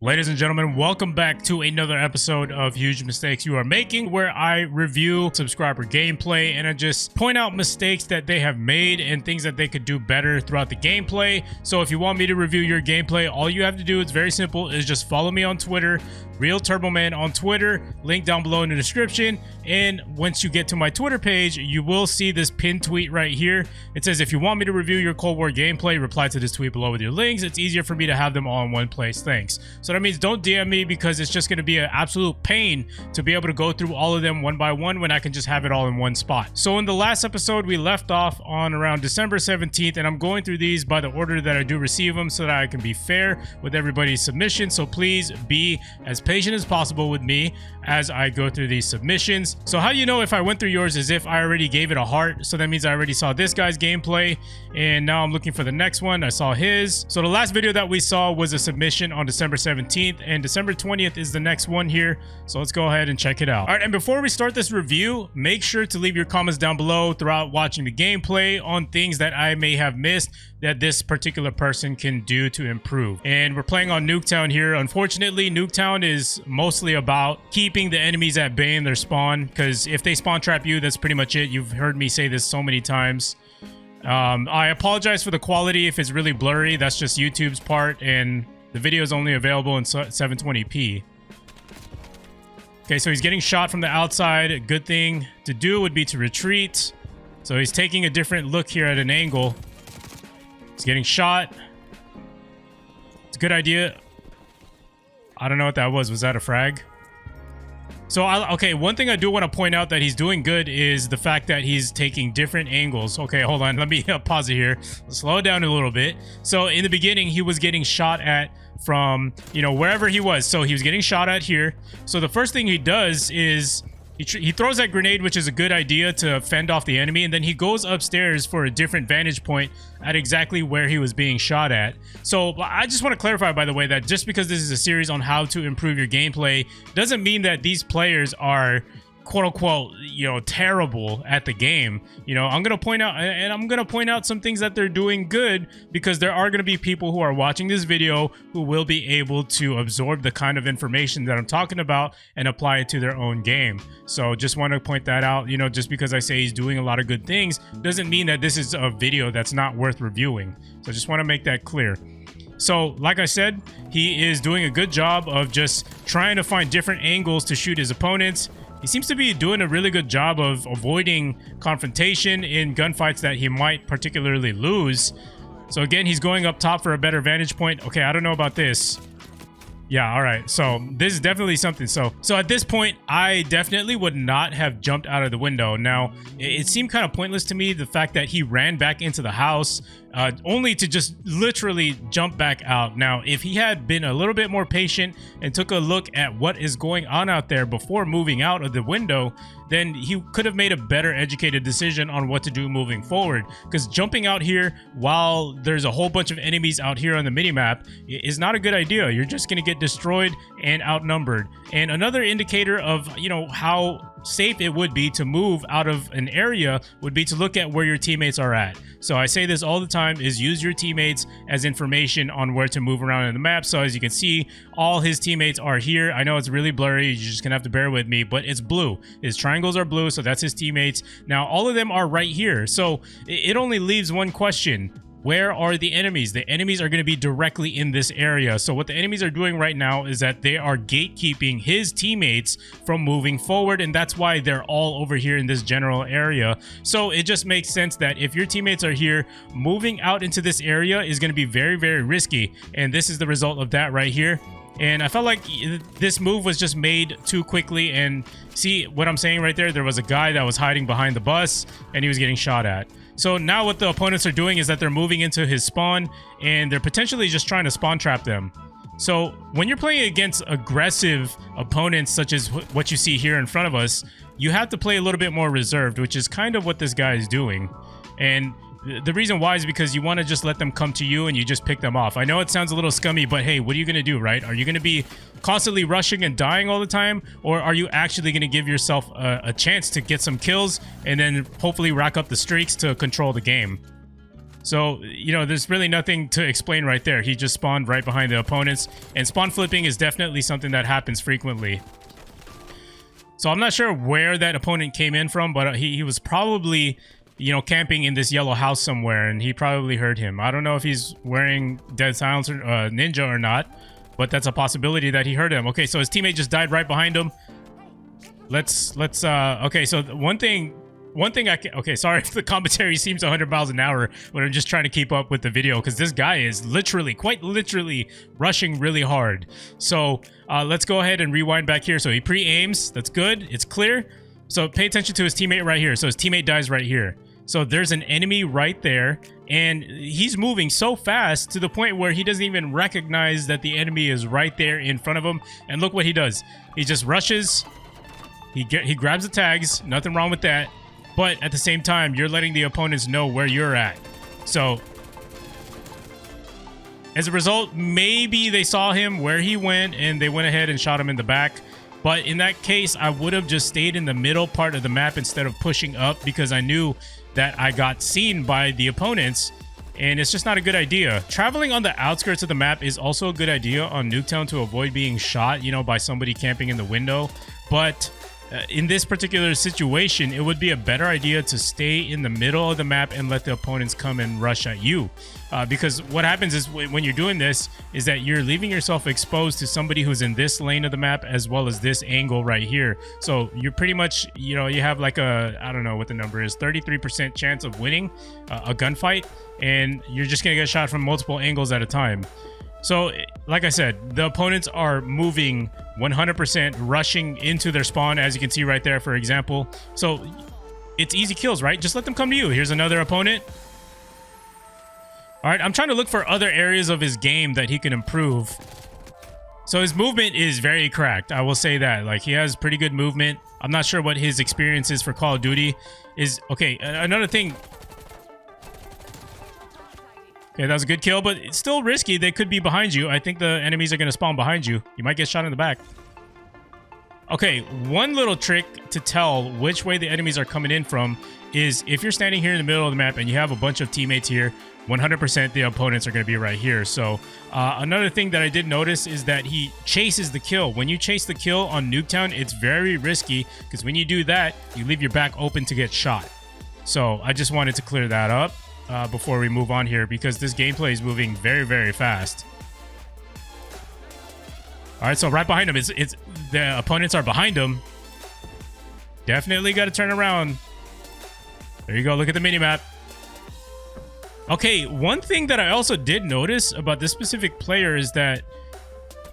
Ladies and gentlemen, welcome back to another episode of Huge Mistakes You Are Making, where I review subscriber gameplay and I just point out mistakes that they have made and things that they could do better throughout the gameplay. So if you want me to review your gameplay, all you have to do, it's very simple, is just follow me on Twitter, 𝗧𝗘𝗥𝗏𝗏 on Twitter, link down below in the description. And once you get to my Twitter page, you will see this pinned tweet right here. It says, if you want me to review your Cold War gameplay, reply to this tweet below with your links. It's easier for me to have them all in one place. Thanks. So that means don't DM me, because it's just going to be an absolute pain to be able to go through all of them one by one when I can just have it all in one spot. So in the last episode, we left off on around December 17th, and I'm going through these by the order that I do receive them so that I can be fair with everybody's submission. So please be as patient as possible with me as I go through these submissions. So how you know if I went through yours is if I already gave it a heart. So that means I already saw this guy's gameplay, and now I'm looking for the next one. I saw his. So the last video that we saw was a submission on December 17th, and December 20th is the next one here. So let's go ahead and check it out. All right, and before we start this review, make sure to leave your comments down below throughout watching the gameplay on things that I may have missed that this particular person can do to improve. And we're playing on Nuketown here. Unfortunately, Nuketown is mostly about keeping the enemies at bay in their spawn, because if they spawn trap you, that's pretty much it. You've heard me say this so many times. I apologize for the quality if it's really blurry. That's just YouTube's part, and the video is only available in 720p. Okay, so he's getting shot from the outside. A good thing to do would be to retreat. So he's taking a different look here at an angle. He's getting shot. It's a good idea. I don't know what that was. Was that a frag? So, okay, one thing I do want to point out that he's doing good is the fact that he's taking different angles. Okay, hold on. Let me pause it here. Slow it down a little bit. So, in the beginning, he was getting shot at from, you know, wherever he was. So, he was getting shot at here. So, the first thing he does is he throws that grenade, which is a good idea to fend off the enemy, and then he goes upstairs for a different vantage point at exactly where he was being shot at. So I just want to clarify, by the way, that just because this is a series on how to improve your gameplay doesn't mean that these players are quote-unquote, you know, terrible at the game. You know, I'm gonna point out some things that they're doing good, because there are gonna be people who are watching this video who will be able to absorb the kind of information that I'm talking about and apply it to their own game. So just want to point that out. You know, just because I say he's doing a lot of good things doesn't mean that this is a video that's not worth reviewing. So I just want to make that clear. So, like I said, he is doing a good job of just trying to find different angles to shoot his opponents. He seems to be doing a really good job of avoiding confrontation in gunfights that he might particularly lose. So again, he's going up top for a better vantage point. Okay, I don't know about this. Yeah, all right. So this is definitely something. So at this point, I definitely would not have jumped out of the window. Now, it seemed kind of pointless to me, the fact that he ran back into the house only to just literally jump back out. Now, if he had been a little bit more patient and took a look at what is going on out there before moving out of the window, then he could have made a better educated decision on what to do moving forward. Because jumping out here while there's a whole bunch of enemies out here on the minimap is not a good idea. You're just going to get destroyed and outnumbered. And another indicator of, you know, how safe it would be to move out of an area would be to look at where your teammates are at. So I say this all the time, is use your teammates as information on where to move around in the map. So as you can see, all his teammates are here. I know it's really blurry, you're just gonna have to bear with me, but it's blue. His triangles are blue, so that's his teammates. Now all of them are right here. So it only leaves one question. Where are the enemies? The enemies are going to be directly in this area. So what the enemies are doing right now is that they are gatekeeping his teammates from moving forward, and that's why they're all over here in this general area. So it just makes sense that if your teammates are here, moving out into this area is going to be very, very risky, and this is the result of that right here. And I felt like this move was just made too quickly. And see what I'm saying right there? There was a guy that was hiding behind the bus and he was getting shot at. So now what the opponents are doing is that they're moving into his spawn and they're potentially just trying to spawn trap them. So when you're playing against aggressive opponents such as what you see here in front of us, you have to play a little bit more reserved, which is kind of what this guy is doing. And the reason why is because you want to just let them come to you and you just pick them off. I know it sounds a little scummy, but hey, what are you going to do, right? Are you going to be constantly rushing and dying all the time? Or are you actually going to give yourself a chance to get some kills and then hopefully rack up the streaks to control the game? So, you know, there's really nothing to explain right there. He just spawned right behind the opponents. And spawn flipping is definitely something that happens frequently. So I'm not sure where that opponent came in from, but he was probably, you know, camping in this yellow house somewhere, and he probably heard him. I don't know if he's wearing Dead Silence or Ninja or not, but that's a possibility that he heard him. Okay, so his teammate just died right behind him. Okay, so one thing I can, okay, sorry if the commentary seems 100 miles an hour when I'm just trying to keep up with the video, because this guy is literally, quite literally, rushing really hard. So let's go ahead and rewind back here. So he pre-aims. That's good. It's clear. So pay attention to his teammate right here. So his teammate dies right here. So there's an enemy right there, and he's moving so fast to the point where he doesn't even recognize that the enemy is right there in front of him. And look what he does. He just rushes. He grabs the tags. Nothing wrong with that. But at the same time, you're letting the opponents know where you're at. So, as a result, maybe they saw him where he went and they went ahead and shot him in the back. But in that case, I would have just stayed in the middle part of the map instead of pushing up, because I knew that I got seen by the opponents. And it's just not a good idea. Traveling on the outskirts of the map is also a good idea on Nuketown to avoid being shot, you know, by somebody camping in the window. But in this particular situation, it would be a better idea to stay in the middle of the map and let the opponents come and rush at you. Because what happens is when you're doing this is that you're leaving yourself exposed to somebody who's in this lane of the map as well as this angle right here. So you're pretty much, you know, you have like a, I don't know what the number is, 33% chance of winning a gunfight, and you're just gonna get shot from multiple angles at a time. So, like I said, the opponents are moving 100%, rushing into their spawn, as you can see right there, for example. So, it's easy kills, right? Just let them come to you. Here's another opponent. All right, I'm trying to look for other areas of his game that he can improve. So, his movement is very cracked. I will say that. Like, he has pretty good movement. I'm not sure what his experience is for Call of Duty. Okay, another thing. Okay, that was a good kill, but it's still risky. They could be behind you. I think the enemies are going to spawn behind you. You might get shot in the back. Okay, one little trick to tell which way the enemies are coming in from is if you're standing here in the middle of the map and you have a bunch of teammates here, 100% the opponents are going to be right here. So another thing that I did notice is that he chases the kill. When you chase the kill on Nuketown, it's very risky, because when you do that, you leave your back open to get shot. So I just wanted to clear that up before we move on here, because this gameplay is moving very, very fast. All right, so right behind him, it's the opponents are behind him. Definitely got to turn around. There you go. Look at the minimap. Okay, one thing that I also did notice about this specific player is that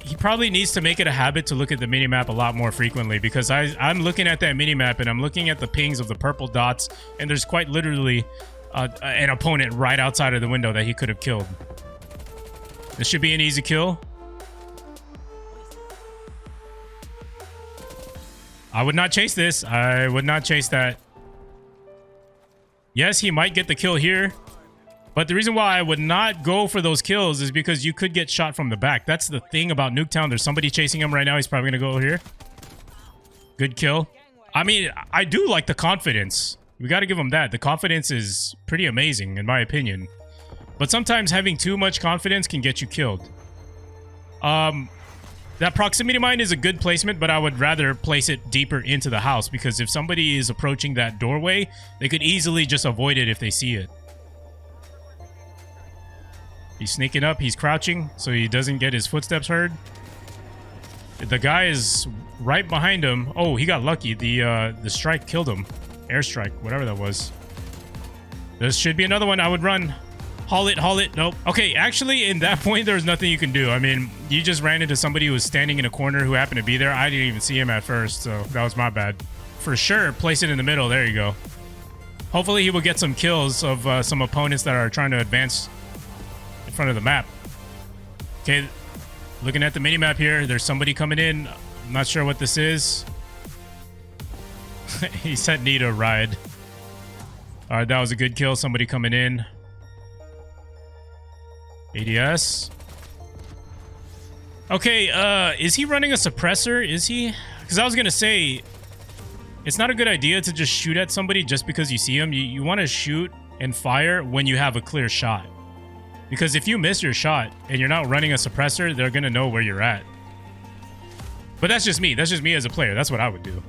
he probably needs to make it a habit to look at the minimap a lot more frequently, because I'm looking at that minimap and I'm looking at the pings of the purple dots, and there's quite literally an opponent right outside of the window that he could have killed. This should be an easy kill. I would not chase this. I would not chase that. Yes, he might get the kill here, but the reason why I would not go for those kills is because you could get shot from the back. That's the thing about Nuketown. There's somebody chasing him right now. He's probably going to go here. Good kill. I mean, I do like the confidence. We got to give him that. The confidence is pretty amazing, in my opinion. But sometimes having too much confidence can get you killed. That proximity mine is a good placement, but I would rather place it deeper into the house, because if somebody is approaching that doorway, they could easily just avoid it if they see it. He's sneaking up. He's crouching so he doesn't get his footsteps heard. The guy is right behind him. Oh, he got lucky. The strike killed him. Airstrike, whatever that was. This should be another one. I would run. Haul it, haul it. Nope. Okay, actually, in that point, there's nothing you can do. I mean, you just ran into somebody who was standing in a corner who happened to be there. I didn't even see him at first, so that was my bad. For sure, place it in the middle. There you go. Hopefully, he will get some kills of some opponents that are trying to advance in front of the map. Okay, looking at the minimap here, there's somebody coming in. I'm not sure what this is. He said need a ride. All right, that was a good kill. Somebody coming in. ADS. Okay, is he running a suppressor? Is he? Because I was going to say, it's not a good idea to just shoot at somebody just because you see him. You want to shoot and fire when you have a clear shot. Because if you miss your shot and you're not running a suppressor, they're going to know where you're at. But that's just me. That's just me as a player. That's what I would do.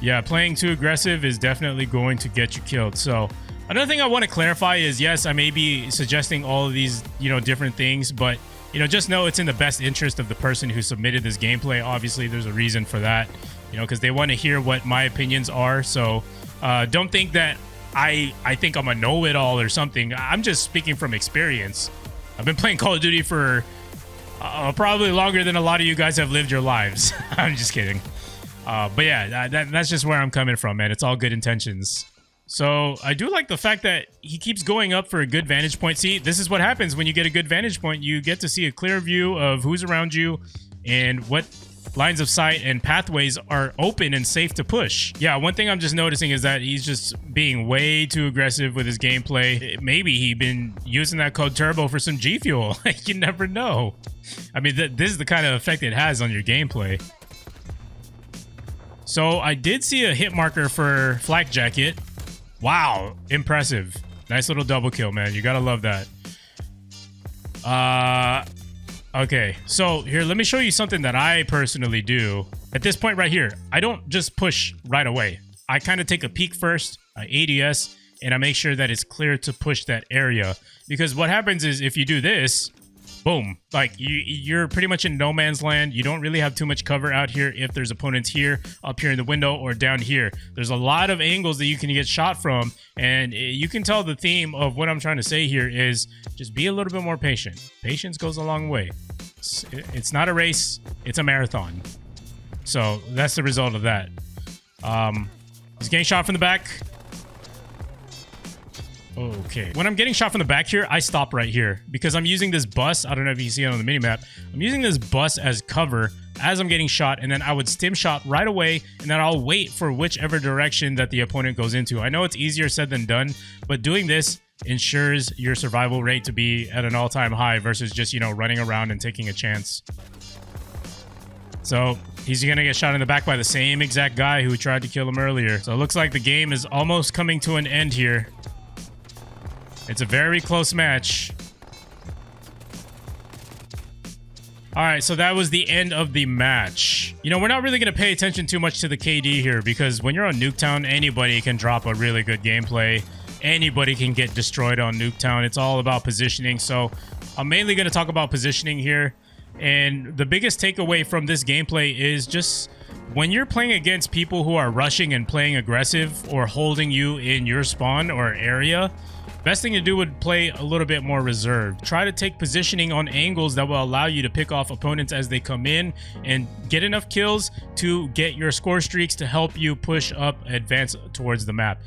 Yeah, playing too aggressive is definitely going to get you killed. So another thing I want to clarify is, yes, I may be suggesting all of these, different things, but, just know it's in the best interest of the person who submitted this gameplay. Obviously, there's a reason for that, because they want to hear what my opinions are. So don't think that I think I'm a know-it-all or something. I'm just speaking from experience. I've been playing Call of Duty for probably longer than a lot of you guys have lived your lives. I'm just kidding. But yeah, that's just where I'm coming from, man. It's all good intentions. So I do like the fact that he keeps going up for a good vantage point. See, this is what happens when you get a good vantage point. You get to see a clear view of who's around you and what lines of sight and pathways are open and safe to push. Yeah, one thing I'm just noticing is that he's just being way too aggressive with his gameplay. Maybe he's been using that code turbo for some G Fuel. You never know. I mean, this is the kind of effect it has on your gameplay. So I did see a hit marker for Flak Jacket. Wow, impressive. Nice little double kill, man. You gotta love that. Okay, so here, let me show you something that I personally do. At this point right here, I don't just push right away. I kind of take a peek first, I ADS, and I make sure that it's clear to push that area. Because what happens is if you do this, boom, like you're pretty much in no man's land. You don't really have too much cover out here if there's opponents here, up here in the window, or down here. There's a lot of angles that you can get shot from, and you can tell the theme of what I'm trying to say here is just be a little bit more patient. Patience goes a long way. It's not a race, it's a marathon. So that's the result of that. He's getting shot from the back. Okay. When I'm getting shot from the back here, I stop right here because I'm using this bus. I don't know if you can see it on the minimap. I'm using this bus as cover as I'm getting shot, and then I would stim shot right away, and then I'll wait for whichever direction that the opponent goes into. I know it's easier said than done, but doing this ensures your survival rate to be at an all-time high versus just, running around and taking a chance. So he's going to get shot in the back by the same exact guy who tried to kill him earlier. So it looks like the game is almost coming to an end here. It's a very close match. All right, so that was the end of the match. We're not really going to pay attention too much to the KD here because when you're on Nuketown, anybody can drop a really good gameplay. Anybody can get destroyed on Nuketown. It's all about positioning. So I'm mainly going to talk about positioning here. And the biggest takeaway from this gameplay is just when you're playing against people who are rushing and playing aggressive or holding you in your spawn or area, best thing to do would play a little bit more reserved. Try to take positioning on angles that will allow you to pick off opponents as they come in and get enough kills to get your score streaks to help you push up, advance towards the map.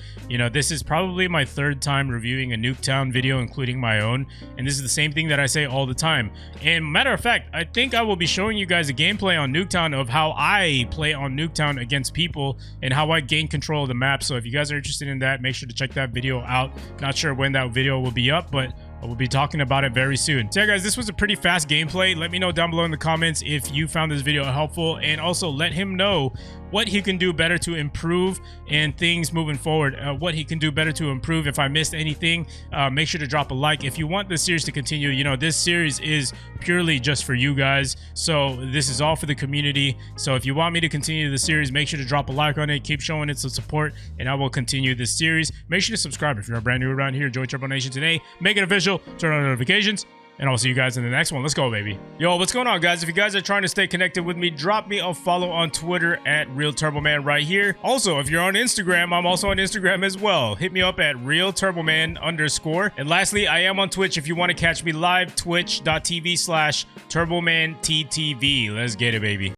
This is probably my third time reviewing a Nuketown video, including my own, and this is the same thing that I say all the time. And matter of fact, I think I will be showing you guys a gameplay on Nuketown of how I play on Nuketown against people and how I gain control of the map. So if you guys are interested in that, make sure to check that video out. Not sure when that video will be up, but we'll be talking about it very soon. So yeah, guys, this was a pretty fast gameplay. Let me know down below in the comments if you found this video helpful, and also let him know what he can do better to improve and things moving forward. What he can do better to improve. If I missed anything, make sure to drop a like. If you want this series to continue, this series is purely just for you guys. So this is all for the community. So if you want me to continue the series, make sure to drop a like on it. Keep showing it some support, and I will continue this series. Make sure to subscribe if you're brand new around here. Join Turbo Nation today. Make it official. Turn on notifications. And I'll see you guys in the next one. Let's go, baby. Yo, what's going on, guys? If you guys are trying to stay connected with me, drop me a follow on Twitter at RealTurboMan right here. Also, if you're on Instagram, I'm also on Instagram as well. Hit me up at RealTurboman_. And lastly, I am on Twitch. If you want to catch me live, twitch.tv/TurboManTTV. Let's get it, baby.